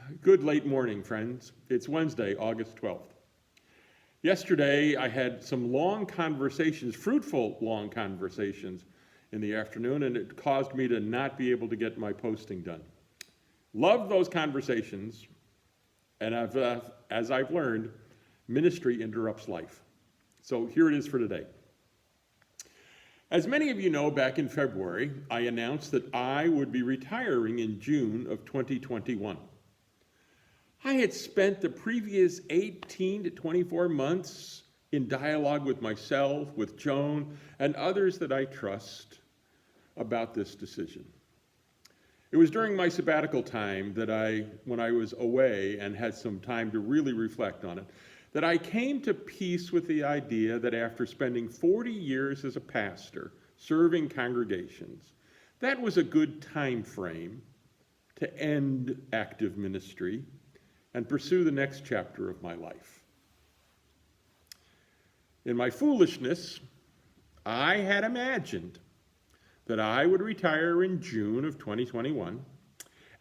Good late morning, friends. It's Wednesday, August 12th. Yesterday, I had some long conversations, fruitful long conversations in the afternoon, and it caused me to not be able to get my posting done. Loved those conversations, and as I've learned, ministry interrupts life. So here it is for today. As many of you know, back in February, I announced that I would be retiring in June of 2021. I had spent the previous 18 to 24 months in dialogue with myself, with Joan, and others that I trust about this decision. It was during my sabbatical time when I was away and had some time to really reflect on it, that I came to peace with the idea that after spending 40 years as a pastor, serving congregations, that was a good time frame to end active ministry and pursue the next chapter of my life. In my foolishness, I had imagined that I would retire in June of 2021,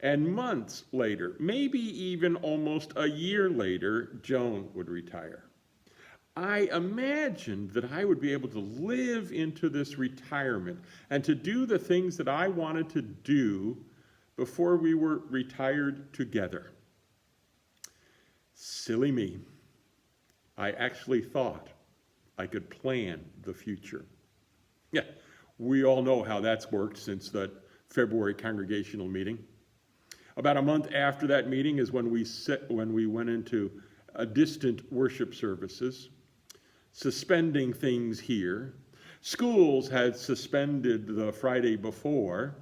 and months later, maybe even almost a year later, Joan would retire. I imagined that I would be able to live into this retirement and to do the things that I wanted to do before we were retired together. Silly me. I actually thought I could plan the future. Yeah, we all know how that's worked since that February congregational meeting. About a month after that meeting is when we went into distant worship services, suspending things here. Schools had suspended the Friday before.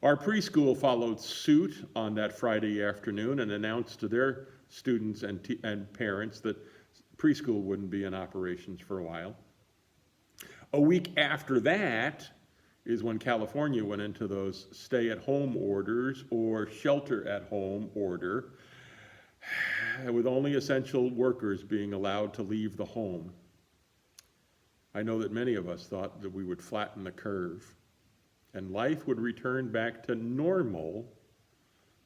Our preschool followed suit on that Friday afternoon and announced to their students and parents that preschool wouldn't be in operations for a while. A week after that is when California went into those stay-at-home orders or shelter-at-home order, with only essential workers being allowed to leave the home. I know that many of us thought that we would flatten the curve and life would return back to normal,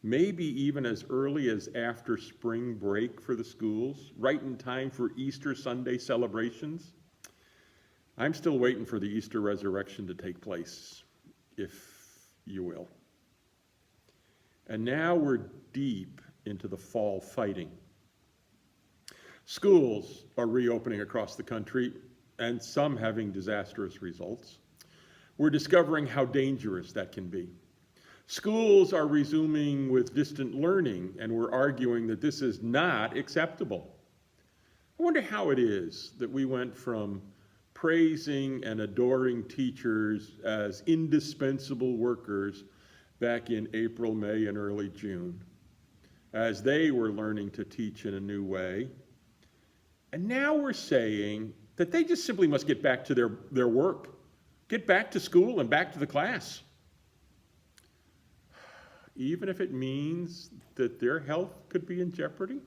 maybe even as early as after spring break for the schools, right in time for Easter Sunday celebrations. I'm still waiting for the Easter resurrection to take place, if you will. And now we're deep into the fall fighting. Schools are reopening across the country, and some having disastrous results. We're discovering how dangerous that can be. Schools are resuming with distant learning, and we're arguing that this is not acceptable. I wonder how it is that we went from praising and adoring teachers as indispensable workers back in April, May, and early June, as they were learning to teach in a new way. And now we're saying that they just simply must get back to their work, get back to school and back to the class. Even if it means that their health could be in jeopardy?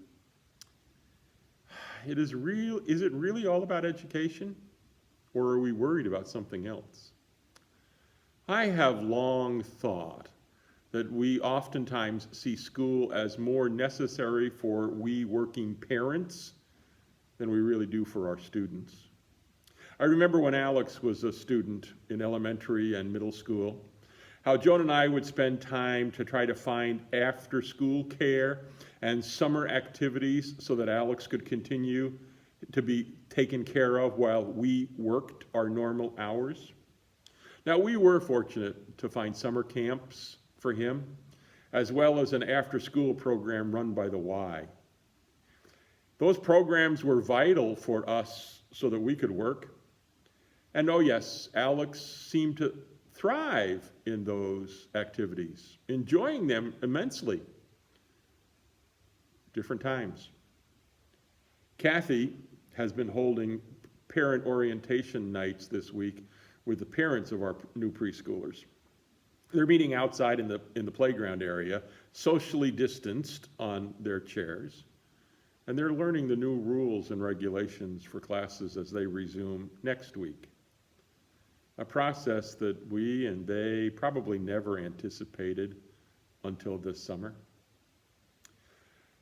Is it really all about education? Or are we worried about something else? I have long thought that we oftentimes see school as more necessary for we working parents than we really do for our students. I remember when Alex was a student in elementary and middle school, how Joan and I would spend time to try to find after-school care and summer activities so that Alex could continue to be taken care of while we worked our normal hours. Now, we were fortunate to find summer camps for him, as well as an after-school program run by the Y. Those programs were vital for us so that we could work. And oh yes, Alex seemed to thrive in those activities, enjoying them immensely. Different times. Kathy has been holding parent orientation nights this week with the parents of our new preschoolers. They're meeting outside in the playground area, socially distanced on their chairs, and they're learning the new rules and regulations for classes as they resume next week. A process that we and they probably never anticipated until this summer.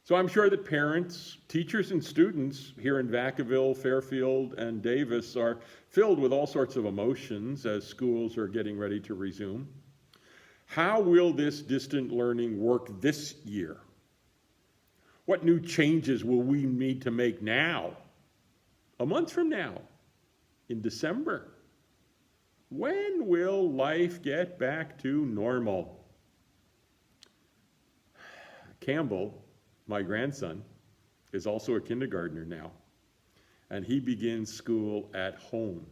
So I'm sure that parents, teachers, and students here in Vacaville, Fairfield, and Davis are filled with all sorts of emotions as schools are getting ready to resume. How will this distant learning work this year? What new changes will we need to make now, a month from now, in December? When will life get back to normal? Campbell, my grandson, is also a kindergartner now, and he begins school at home.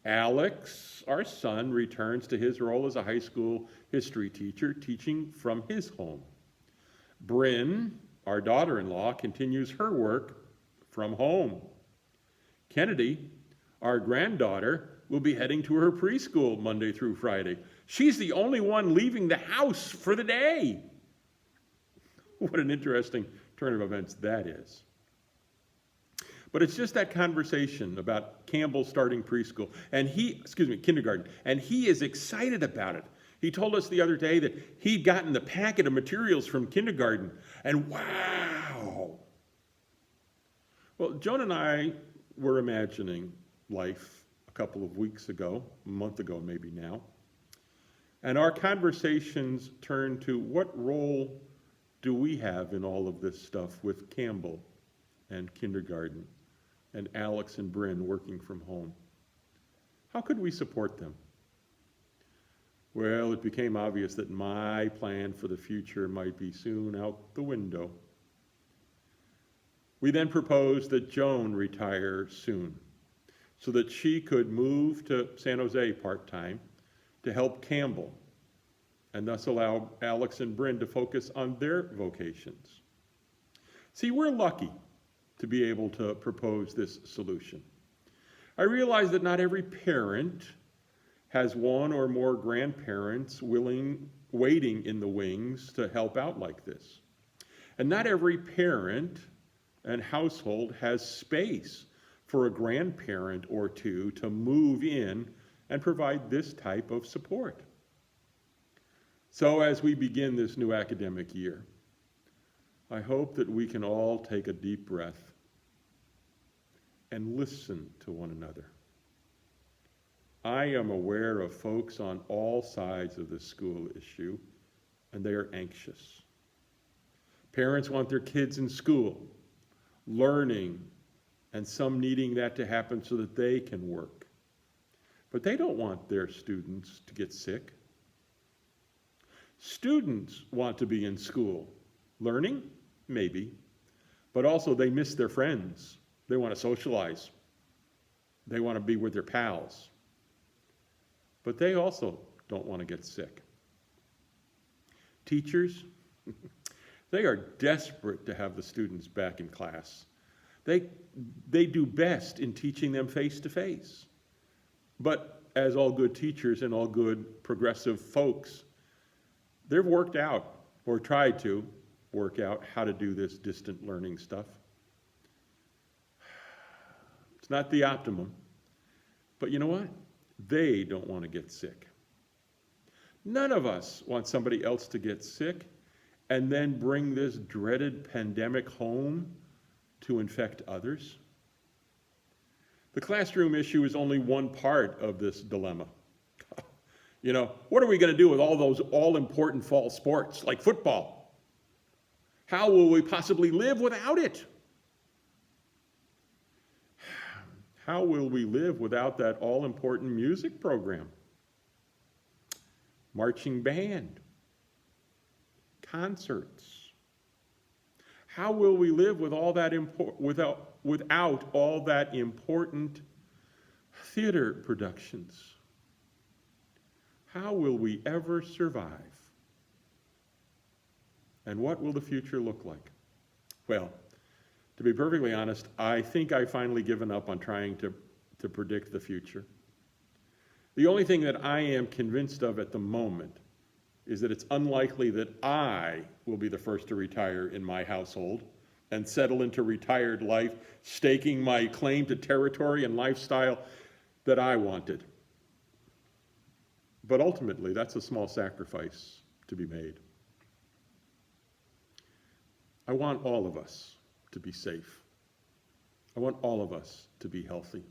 Alex, our son, returns to his role as a high school history teacher, teaching from his home. Bryn, our daughter-in-law, continues her work from home. Kennedy, our granddaughter, will be heading to her preschool Monday through Friday. She's the only one leaving the house for the day. What an interesting turn of events that is. But it's just that conversation about Campbell starting preschool, kindergarten, and he is excited about it. He told us the other day that he'd gotten the packet of materials from kindergarten, and wow! Well, Joan and I were imagining life a couple of weeks ago, a month ago maybe now, and our conversations turned to what role do we have in all of this stuff with Campbell and kindergarten and Alex and Bryn working from home? How could we support them? Well, it became obvious that my plan for the future might be soon out the window. We then proposed that Joan retire soon so that she could move to San Jose part-time to help Campbell and thus allow Alex and Bryn to focus on their vocations. See, we're lucky to be able to propose this solution. I realize that not every parent has one or more grandparents waiting in the wings to help out like this. And not every parent and household has space for a grandparent or two to move in and provide this type of support. So as we begin this new academic year, I hope that we can all take a deep breath and listen to one another. I am aware of folks on all sides of the school issue, and they are anxious. Parents want their kids in school, learning, and some needing that to happen so that they can work. But they don't want their students to get sick. Students want to be in school. Learning? Maybe. But also they miss their friends. They want to socialize. They want to be with their pals. But they also don't want to get sick. Teachers, they are desperate to have the students back in class. They do best in teaching them face to face. But as all good teachers and all good progressive folks, they've worked out, or tried to work out, how to do this distant learning stuff. It's not the optimum, but you know what? They don't want to get sick. None of us want somebody else to get sick and then bring this dreaded pandemic home to infect others. The classroom issue is only one part of this dilemma. What are we going to do with all those all-important fall sports like football? How will we possibly live without it? How will we live without that all-important music program? Marching band, concerts. How will we live with all that without all that important theater productions? How will we ever survive? And what will the future look like? Well, to be perfectly honest, I think I've finally given up on trying to predict the future. The only thing that I am convinced of at the moment is that it's unlikely that I will be the first to retire in my household and settle into retired life, staking my claim to territory and lifestyle that I wanted. But ultimately, that's a small sacrifice to be made. I want all of us to be safe. I want all of us to be healthy.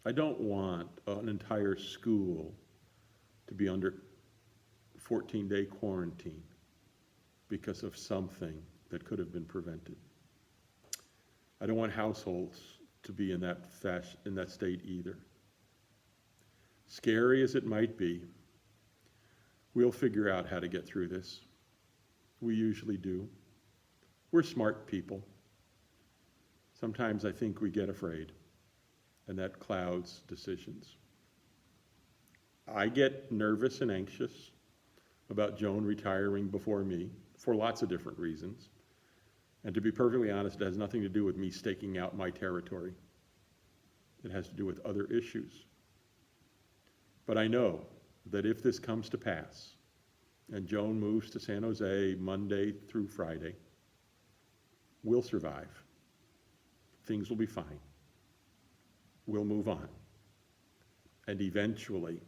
I don't want an entire school to be under 14-day quarantine because of something that could have been prevented. I don't want households to be in that state either. Scary as it might be, we'll figure out how to get through this. We usually do. We're smart people. Sometimes I think we get afraid, and that clouds decisions. I get nervous and anxious about Joan retiring before me for lots of different reasons. And to be perfectly honest, it has nothing to do with me staking out my territory. It has to do with other issues. But I know that if this comes to pass, and Joan moves to San Jose Monday through Friday, we'll survive. Things will be fine. We'll move on. And eventually,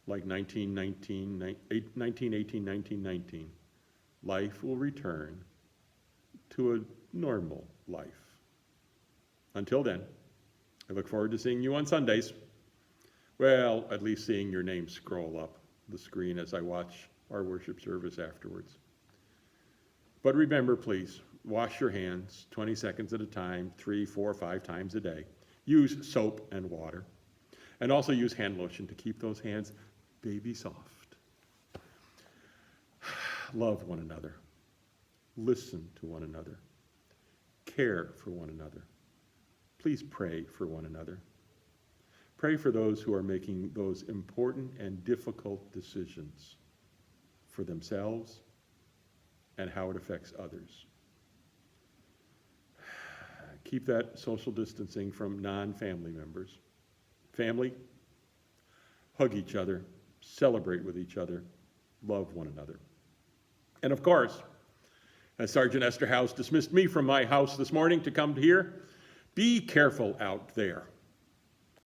like 1918, 1919, life will return to a normal life. Until then, I look forward to seeing you on Sundays. Well, at least seeing your name scroll up the screen as I watch our worship service afterwards. But remember, please, wash your hands 20 seconds at a time, 3, 4, 5 times a day. Use soap and water. And also use hand lotion to keep those hands baby soft. Love one another. Listen to one another. Care for one another. Please pray for one another. Pray for those who are making those important and difficult decisions for themselves and how it affects others. Keep that social distancing from non-family members. Family, hug each other, celebrate with each other, love one another. And of course, as Sergeant Esther House dismissed me from my house this morning to come here, be careful out there.